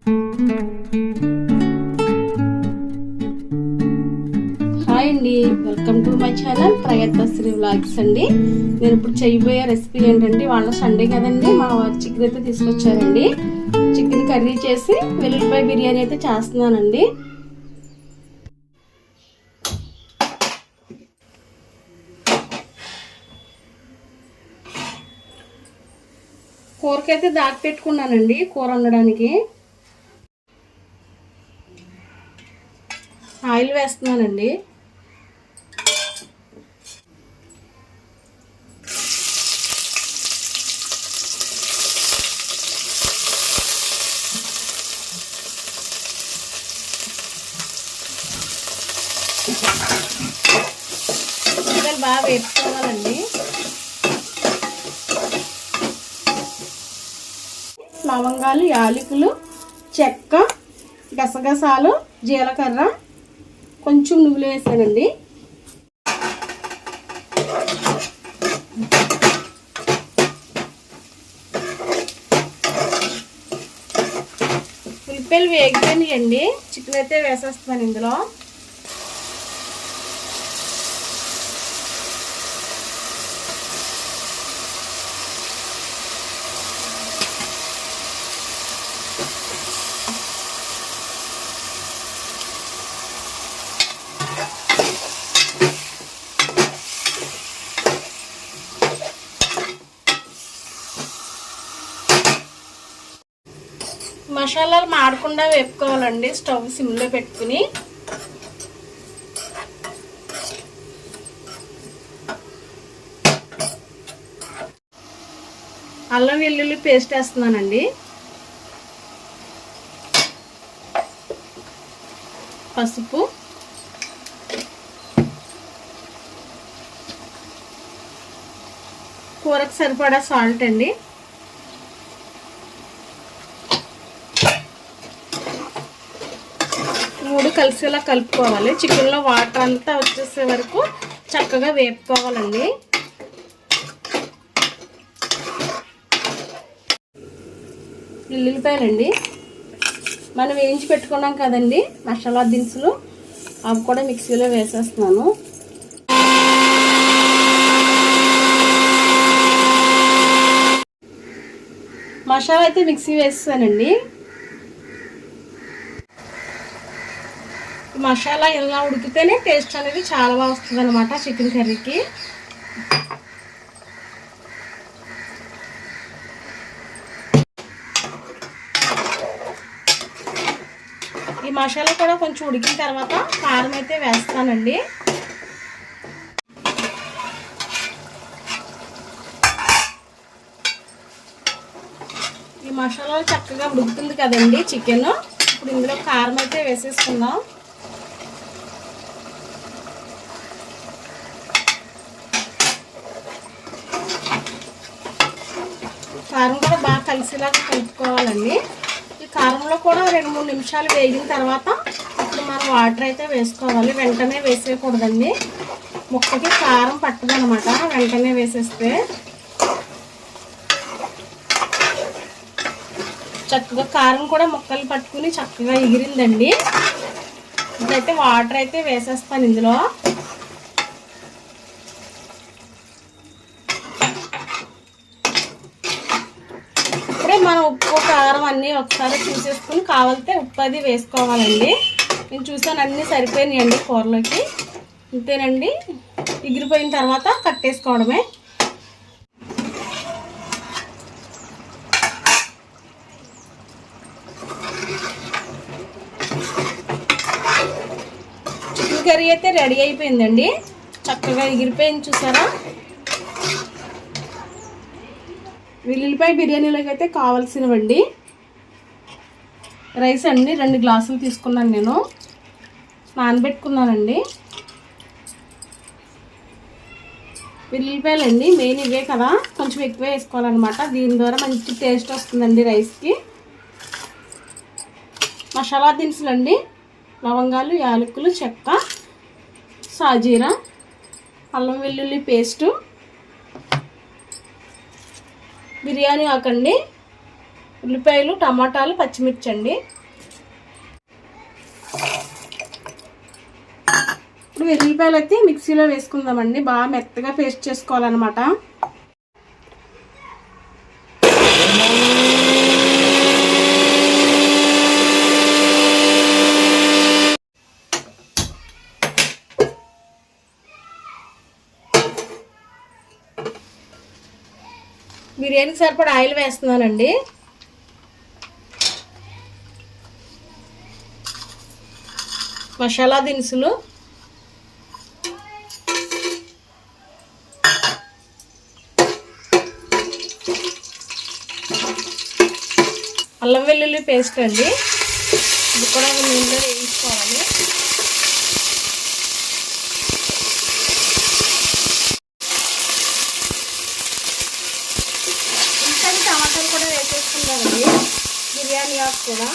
Hi అండి, welcome to my channel Prayatnasri vlogs అండి. నేను ఇప్పుడు చేయబోయే రెసిపీ ఏంటంటే, వాళ్ళ సండే కదండి, మా వారు చికెన్ అయితే తీసుకొచ్చారండి. చికెన్ కర్రీ చేసి వెల్లుల్లిపాయ బిర్యానీ అయితే చేస్తున్నానండి. కూరకైతే దాచి పెట్టుకున్నానండి, కూర వండడానికి. ఆయిల్ వేస్తున్నానండి. ఉల్లిపాయలు బాగా వేపుకోవాలండి. లవంగాలు, యాలకులు, చెక్క, గసగసాలు, జీలకర్ర, కొంచెం నువ్వులు వేసానండి. ఉల్లిపాయలు వేగిపోయినాయండి. చికెన్ అయితే వేసేస్తాను ఇందులో. మసాలాలు మాడకుండా వేపుకోవాలండి, స్టవ్ సిమ్లో పెట్టుకుని. అల్లం వెల్లుల్లి పేస్ట్ వేస్తున్నానండి. పసుపు, కూరకు సరిపడా సాల్ట్ అండి. మూడు కలిసేలా కలుపుకోవాలి. చికెన్లో వాటర్ అంతా వచ్చేసే వరకు చక్కగా వేపుకోవాలండి. ఉల్లిపాయలండి, మనం వేయించి పెట్టుకున్నాం కదండి మసాలా దినుసులు, అవి కూడా మిక్సీలో వేసేస్తున్నాను. మసాలా అయితే మిక్సీ వేస్తానండి. మసాలా ఇలా ఉడికితేనే టేస్ట్ అనేది చాలా బాగా వస్తుంది అనమాట చికెన్ కర్రీకి. ఈ మసాలా కూడా కొంచెం ఉడికిన తర్వాత కారం అయితే వేస్తానండి. ఈ మసాలా చక్కగా ఉడుకుతుంది కదండి చికెన్. ఇప్పుడు ఇందులో కారం అయితే వేసేసుకుందాం. కారం కూడా బాగా కలిసేలాగా కలుపుకోవాలండి. ఈ కారంలో కూడా 2-3 నిమిషాలు వేగిన తర్వాత ఇప్పుడు మనం వాటర్ అయితే వేసుకోవాలి. వెంటనే వేసేయకూడదండి, ముక్కకి కారం పట్టదనమాట వెంటనే వేసేస్తే. చక్కగా కారం కూడా ముక్కలు పట్టుకుని చక్కగా ఎగిరిందండి. ఇప్పుడైతే వాటర్ అయితే వేసేస్తాను ఇందులో. మనం ఉప్పు కారం అన్నీ ఒకసారి చూసేసుకుని కావాలితే ఉప్పు అది వేసుకోవాలండి. నేను చూసాను అన్నీ సరిపోయినాయండి కూరలోకి. అంతేనండి, ఎగిరిపోయిన తర్వాత కట్టేసుకోవడమే. చికెన్ కర్రీ అయితే రెడీ అయిపోయిందండి. చక్కగా ఎగిరిపోయింది చూసారా. వెల్లుల్లిపాయ బిర్యానీలోకి అయితే కావాల్సినవండి రైస్ అండి. 2 గ్లాసులు తీసుకున్నాను, నేను నానబెట్టుకున్నానండి. వెల్లుల్లిపాయలు అండి మెయిన్ ఇవే కదా, కొంచెం ఎక్కువ వేసుకోవాలన్నమాట. దీని ద్వారా మంచి టేస్ట్ వస్తుందండి రైస్కి. మసాలా దినుసులు అండి, లవంగాలు, యాలకులు, చెక్క, సాజీరా, అల్లం వెల్లుల్లి పేస్టు, బిర్యానీ ఆకండి, ఉల్లిపాయలు, టమాటాలు, పచ్చిమిర్చి అండి. ఇప్పుడు వెల్లుల్లిపాయలు అయితే మిక్సీలో వేసుకుందామండి. బాగా మెత్తగా పేస్ట్ చేసుకోవాలన్నమాట. బిర్యానీకి సరిపడా ఆయిల్ వేస్తున్నానండి. మసాలా దినుసులు, అల్లం వెల్లుల్లి పేస్ట్ అండి. ఇది కూడా నూనెలో వేయించుకోవాలి. ఇంకా టమాటాలు కూడా వేసేసుకుందామండి. బిర్యానీ ఆకు కూడా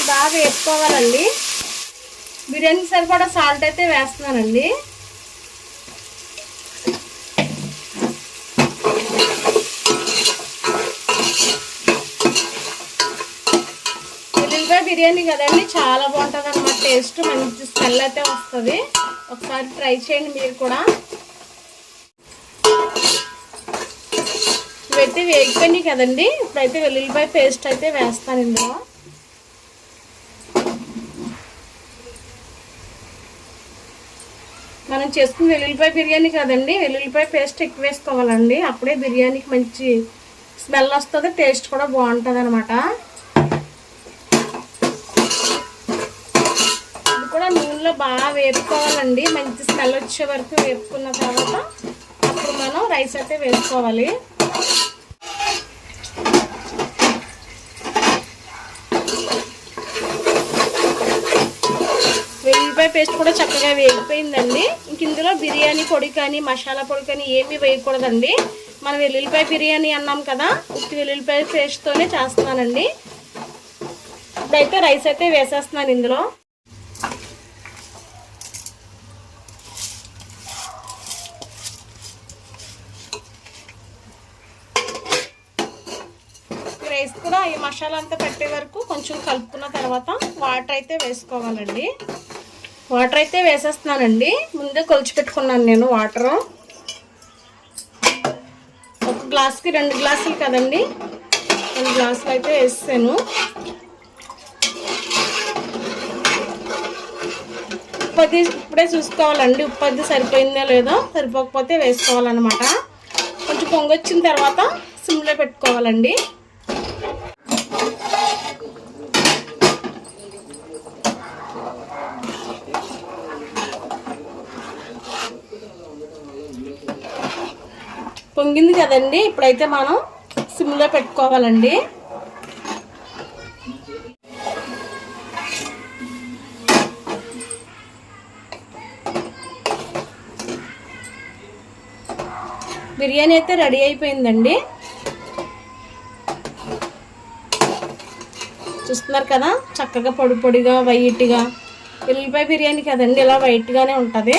బాగా వేసుకోవాలండి. బిర్యానీకి సరిపడా సాల్ట్ అయితే వేస్తున్నానండి. వెల్లుల్లిపాయ బిర్యానీ కదండి, చాలా బాగుంటుంది అన్నమాట. టేస్ట్ మంచి స్మెల్ అయితే వస్తుంది. ఒకసారి ట్రై చేయండి మీరు కూడా. ఇవైతే వేగిపోయినాయి కదండి. ఇప్పుడైతే వెల్లుల్లిపాయ పేస్ట్ అయితే వేస్తాను ఇందులో. మనం చేసుకున్న వెల్లుల్లిపాయ బిర్యానీ కదండి, వెల్లుల్లిపాయ పేస్ట్ ఎక్కువ వేసుకోవాలండి. అప్పుడే బిర్యానీకి మంచి స్మెల్ వస్తుంది, టేస్ట్ కూడా బాగుంటుంది అనమాట. ఇది కూడా నూనెలో బాగా వేపుకోవాలండి. మంచి స్మెల్ వచ్చే వరకు వేపుకున్న తర్వాత అప్పుడు మనం రైస్ అయితే వేసుకోవాలి. వెల్లుల్లిపాయ పేస్ట్ కూడా చక్కగా వేగిపోయిందండి. ఇంక ఇందులో బిర్యానీ పొడి కానీ మసాలా పొడి కానీ ఏమీ వేయకూడదండి. మనం వెల్లుల్లిపాయ బిర్యానీ అన్నాం కదా, ఉత్తి వెల్లుల్లిపాయ పేస్ట్తోనే చేస్తున్నానండి. ఇప్పుడైతే రైస్ అయితే వేసేస్తున్నాను ఇందులో. రైస్ కూడా ఈ మసాలా అంతా పెట్టే వరకు కొంచెం కలుపుకున్న తర్వాత వాటర్ అయితే వేసుకోవాలండి. వాటర్ అయితే వేసేస్తున్నానండి. ముందే కొలిచి పెట్టుకున్నాను నేను వాటరు. ఒక గ్లాస్కి 2 గ్లాసులు కదండి, 2 గ్లాసులు అయితే వేసాను. ఉప్పు అది ఇప్పుడే చూసుకోవాలండి. ఉప్పు అది సరిపోయిందో లేదో, సరిపోకపోతే వేసుకోవాలన్నమాట. కొంచెం పొంగొచ్చిన తర్వాత సిమ్లో పెట్టుకోవాలండి. పొంగింది కదండి, ఇప్పుడైతే మనం సిమ్లో పెట్టుకోవాలండి. బిర్యానీ అయితే రెడీ అయిపోయిందండి. చూస్తున్నారు కదా, చక్కగా పొడి పొడిగా వైట్గా. వెల్లుల్లిపాయ బిర్యానీ కదండి, ఇలా వైట్గానే ఉంటుంది.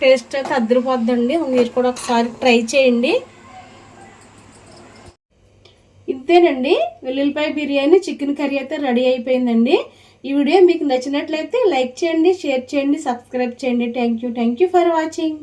టేస్ట్ అయితే అద్దరిపోద్దండి. మీరు కూడా ఒకసారి ట్రై చేయండి. ఇంతేనండి, వెల్లుల్లిపాయ బిర్యానీ చికెన్ కర్రీ అయితే రెడీ అయిపోయిందండి. ఈ వీడియో మీకు నచ్చినట్లయితే లైక్ చేయండి, షేర్ చేయండి, సబ్స్క్రైబ్ చేయండి. Thank you for watching.